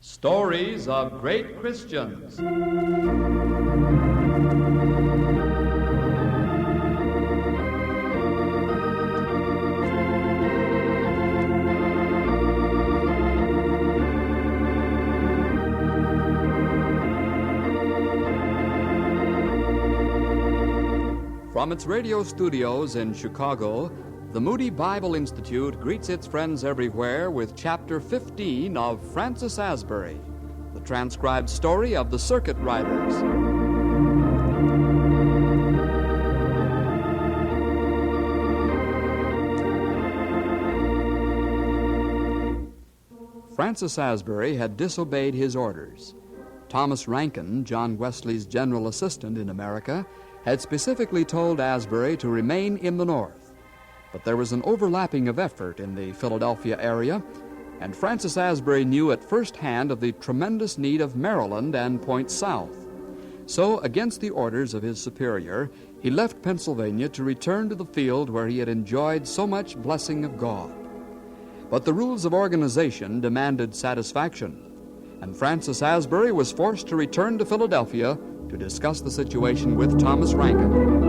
Stories of Great Christians. From its radio studios in Chicago, the Moody Bible Institute greets its friends everywhere with Chapter 15 of Francis Asbury, the transcribed story of the Circuit Riders. Francis Asbury had disobeyed his orders. Thomas Rankin, John Wesley's general assistant in America, had specifically told Asbury to remain in the North. But there was an overlapping of effort in the Philadelphia area, and Francis Asbury knew at first hand of the tremendous need of Maryland and points south. So, against the orders of his superior, he left Pennsylvania to return to the field where he had enjoyed so much blessing of God. But the rules of organization demanded satisfaction, and Francis Asbury was forced to return to Philadelphia to discuss the situation with Thomas Rankin.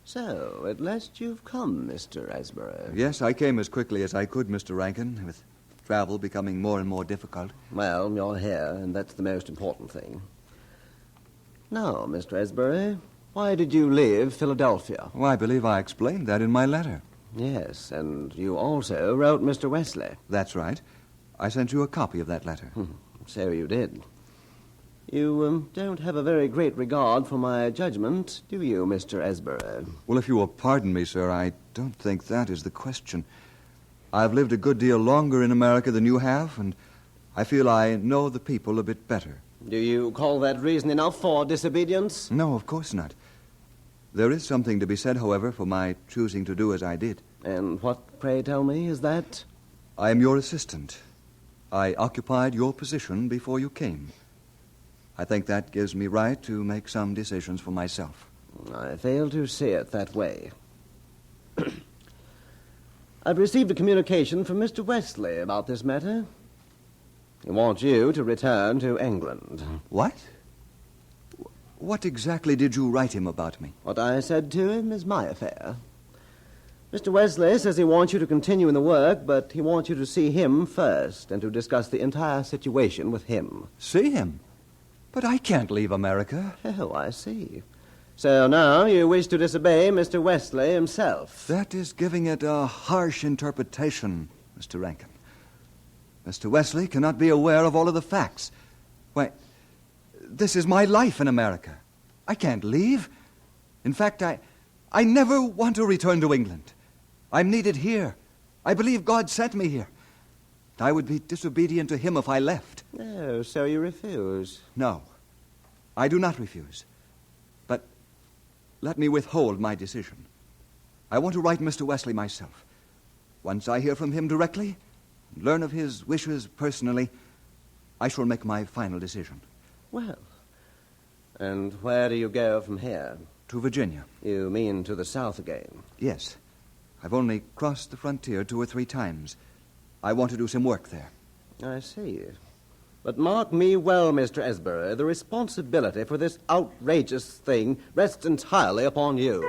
So, at last you've come, Mr. Asbury. Yes, I came as quickly as I could, Mr. Rankin, with travel becoming more and more difficult. Well, you're here, and that's the most important thing. Now, Mr. Asbury, why did you leave Philadelphia? Oh, I believe I explained that in my letter. Yes, and you also wrote Mr. Wesley. That's right. I sent you a copy of that letter. So you did. You don't have a very great regard for my judgment, do you, Mr. Asbury? Well, if you will pardon me, sir, I don't think that is the question. I've lived a good deal longer in America than you have, and I feel I know the people a bit better. Do you call that reason enough for disobedience? No, of course not. There is something to be said, however, for my choosing to do as I did. And what, pray tell me, is that? I am your assistant. I occupied your position before you came. I think that gives me right to make some decisions for myself. I fail to see it that way. I've received a communication from Mr. Wesley about this matter. He wants you to return to England. What? What exactly did you write him about me? What I said to him is my affair. Mr. Wesley says he wants you to continue in the work, but he wants you to see him first and to discuss the entire situation with him. See him? But I can't leave America. Oh, I see. So now you wish to disobey Mr. Wesley himself. That is giving it a harsh interpretation, Mr. Rankin. Mr. Wesley cannot be aware of all of the facts. Why, this is my life in America. I can't leave. In fact, I never want to return to England. I'm needed here. I believe God sent me here. I would be disobedient to him if I left. Oh, so you refuse? No, I do not refuse. But let me withhold my decision. I want to write Mr. Wesley myself. Once I hear from him directly, and learn of his wishes personally, I shall make my final decision. Well, and where do you go from here? To Virginia. You mean to the south again? Yes. I've only crossed the frontier 2 or 3 times. I want to do some work there. I see. But mark me well, Mr. Asbury, the responsibility for this outrageous thing rests entirely upon you.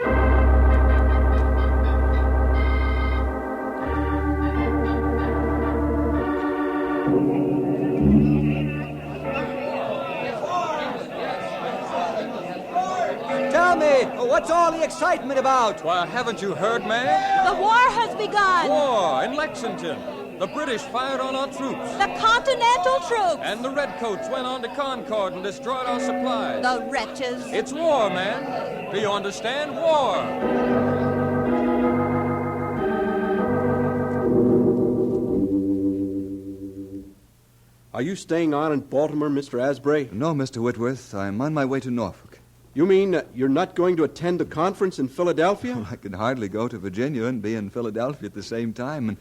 Tell me, what's all the excitement about? Why, haven't you heard, man? The war has begun. War in Lexington. The British fired on our troops. The Continental troops. And the Redcoats went on to Concord and destroyed our supplies. The wretches. It's war, man. Do you understand? War. Are you staying on in Baltimore, Mr. Asbury? No, Mr. Whitworth. I'm on my way to Norfolk. You mean you're not going to attend the conference in Philadelphia? I can hardly go to Virginia and be in Philadelphia at the same time, and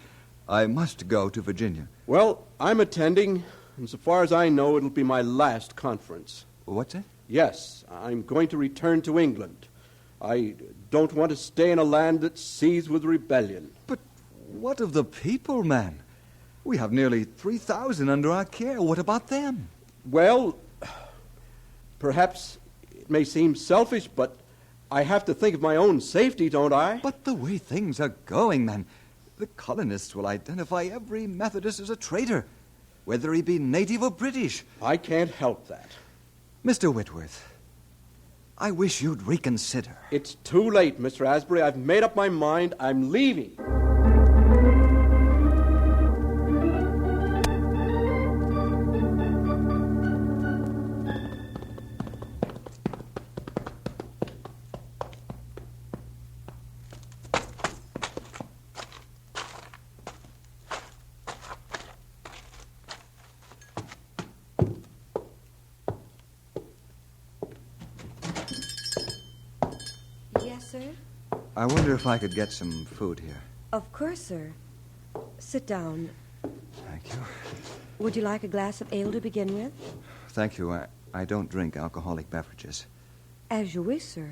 I must go to Virginia. Well, I'm attending, and so far as I know, it'll be my last conference. What's that? Yes, I'm going to return to England. I don't want to stay in a land that's seized with rebellion. But what of the people, man? We have nearly 3,000 under our care. What about them? Well, perhaps it may seem selfish, but I have to think of my own safety, don't I? But the way things are going, man, the colonists will identify every Methodist as a traitor, whether he be native or British. I can't help that. Mr. Whitworth, I wish you'd reconsider. It's too late, Mr. Asbury. I've made up my mind. I'm leaving. Yes, sir? I wonder if I could get some food here. Of course, sir. Sit down. Thank you. Would you like a glass of ale to begin with? Thank you. I don't drink alcoholic beverages. As you wish, sir.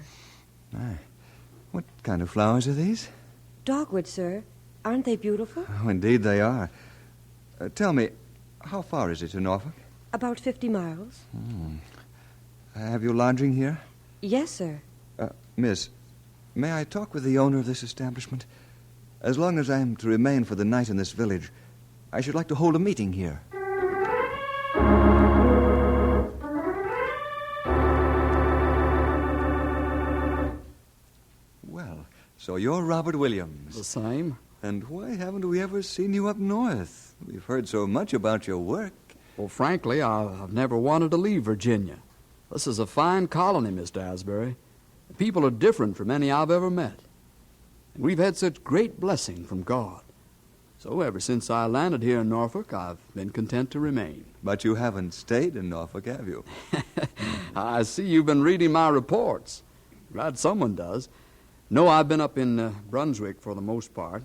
What kind of flowers are these? Dogwood, sir. Aren't they beautiful? Oh, indeed they are. Tell me, how far is it to Norfolk? About 50 miles. Have you lodging here? Yes, sir. Miss, may I talk with the owner of this establishment? As long as I am to remain for the night in this village, I should like to hold a meeting here. Well, so you're Robert Williams. The same. And why haven't we ever seen you up north? We've heard so much about your work. Well, frankly, I've never wanted to leave Virginia. This is a fine colony, Mr. Asbury. The people are different from any I've ever met. And we've had such great blessing from God. So ever since I landed here in Norfolk, I've been content to remain. But you haven't stayed in Norfolk, have you? I see you've been reading my reports. Glad someone does. No, I've been up in Brunswick for the most part.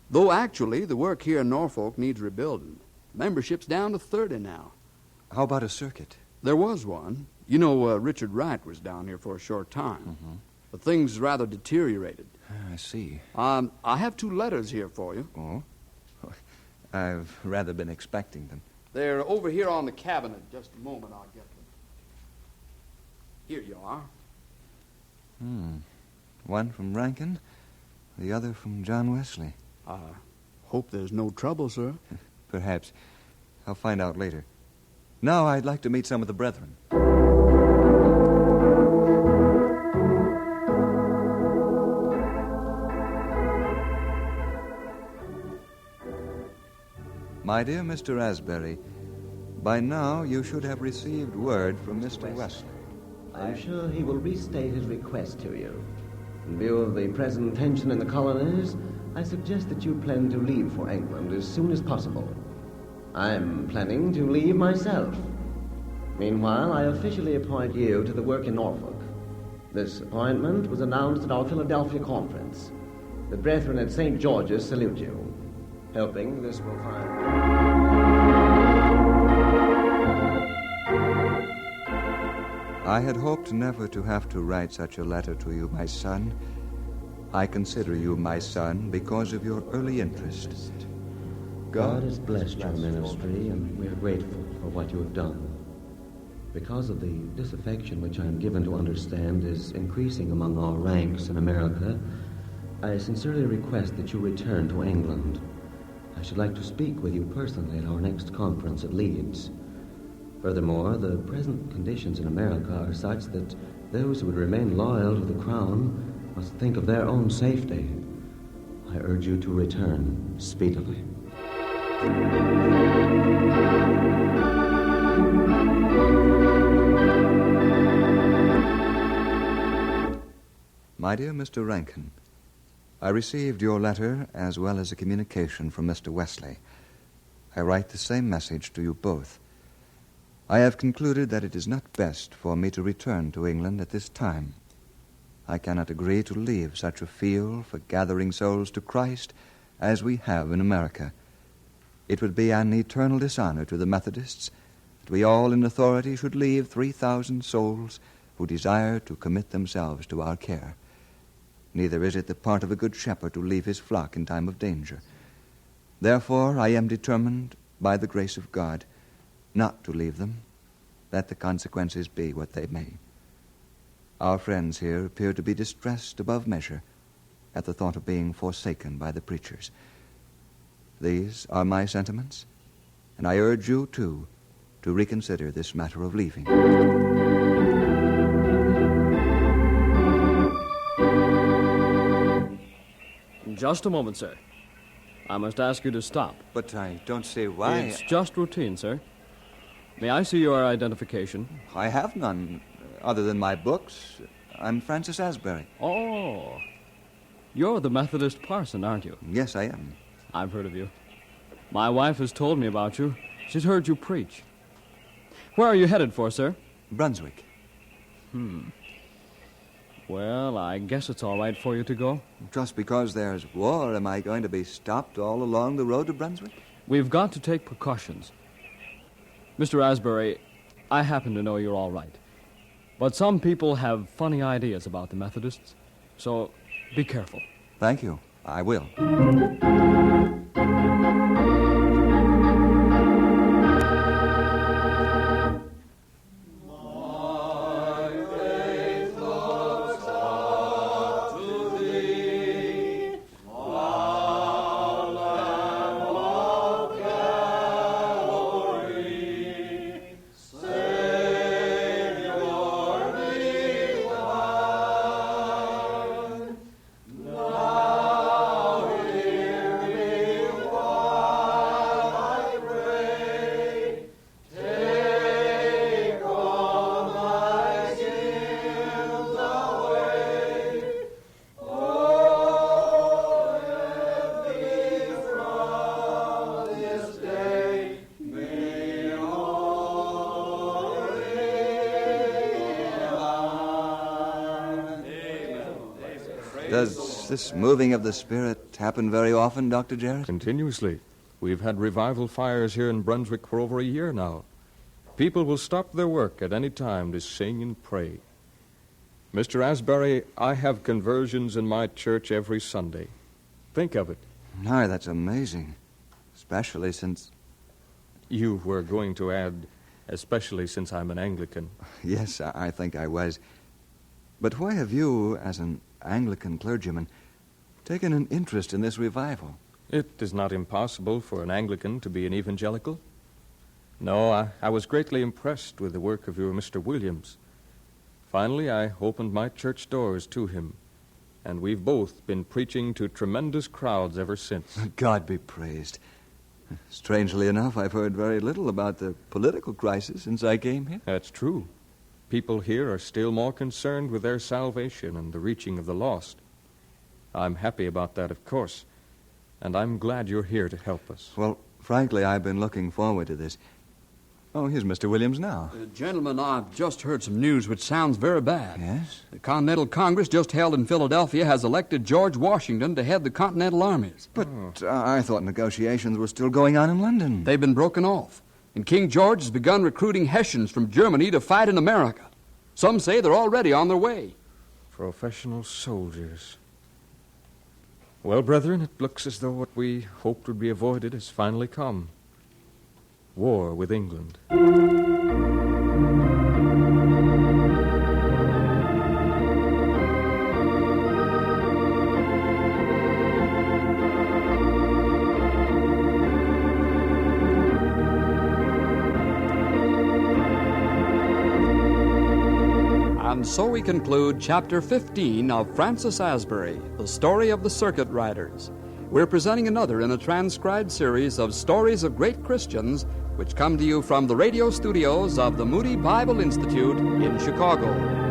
Though actually, the work here in Norfolk needs rebuilding. Membership's down to 30 now. How about a circuit? There was one. You know, Richard Wright was down here for a short time. But things rather deteriorated. I see. I have 2 letters here for you. Oh? I've rather been expecting them. They're over here on the cabinet. Just a moment, I'll get them. Here you are. One from Rankin, the other from John Wesley. I hope there's no trouble, sir. Perhaps. I'll find out later. Now I'd like to meet some of the brethren. My dear Mr. Asbury, by now you should have received word from Mr. Wesley. I'm sure he will restate his request to you. In view of the present tension in the colonies, I suggest that you plan to leave for England as soon as possible. I'm planning to leave myself. Meanwhile, I officially appoint you to the work in Norfolk. This appointment was announced at our Philadelphia conference. The brethren at St. George's salute you. Helping, this will find... I had hoped never to have to write such a letter to you, my son. I consider you my son because of your early interest. God has blessed your ministry, and we are grateful for what you have done. Because of the disaffection which I am given to understand is increasing among our ranks in America, I sincerely request that you return to England. I should like to speak with you personally at our next conference at Leeds. Furthermore, the present conditions in America are such that those who would remain loyal to the Crown must think of their own safety. I urge you to return speedily. My dear Mr. Rankin, I received your letter as well as a communication from Mr. Wesley. I write the same message to you both. I have concluded that it is not best for me to return to England at this time. I cannot agree to leave such a field for gathering souls to Christ as we have in America. It would be an eternal dishonor to the Methodists that we all in authority should leave 3,000 souls who desire to commit themselves to our care. Neither is it the part of a good shepherd to leave his flock in time of danger. Therefore, I am determined, by the grace of God, not to leave them, let the consequences be what they may. Our friends here appear to be distressed above measure at the thought of being forsaken by the preachers. These are my sentiments, and I urge you, too, to reconsider this matter of leaving. Just a moment, sir. I must ask you to stop. But I don't see why. It's just routine, sir. May I see your identification? I have none, other than my books. I'm Francis Asbury. Oh, you're the Methodist parson, aren't you? Yes, I am. I've heard of you. My wife has told me about you. She's heard you preach. Where are you headed for, sir? Brunswick. Well, I guess it's all right for you to go. Just because there's war, am I going to be stopped all along the road to Brunswick? We've got to take precautions. Mr. Asbury, I happen to know you're all right. But some people have funny ideas about the Methodists, so be careful. Thank you. I will. Does this moving of the Spirit happen very often, Dr. Jarrett? Continuously. We've had revival fires here in Brunswick for over a year now. People will stop their work at any time to sing and pray. Mr. Asbury, I have conversions in my church every Sunday. Think of it. No, that's amazing. Especially since... You were going to add, especially since I'm an Anglican. Yes, I think I was. But why have you, as an Anglican clergyman, taken an interest in this revival? It is not impossible for an Anglican to be an evangelical. No, I was greatly impressed with the work of your Mr. Williams. Finally, I opened my church doors to him, and we've both been preaching to tremendous crowds ever since. God be praised. Strangely enough, I've heard very little about the political crisis since I came here. That's true. People here are still more concerned with their salvation and the reaching of the lost. I'm happy about that, of course, and I'm glad you're here to help us. Well, frankly, I've been looking forward to this. Oh, here's Mr. Williams now. Gentlemen, I've just heard some news which sounds very bad. Yes? The Continental Congress just held in Philadelphia has elected George Washington to head the Continental armies. But I thought negotiations were still going on in London. They've been broken off, and King George has begun recruiting Hessians from Germany to fight in America. Some say they're already on their way. Professional soldiers. Well, brethren, it looks as though what we hoped would be avoided has finally come. War with England. And so we conclude Chapter 15 of Francis Asbury, The Story of the Circuit Riders. We're presenting another in a transcribed series of stories of great Christians which come to you from the radio studios of the Moody Bible Institute in Chicago.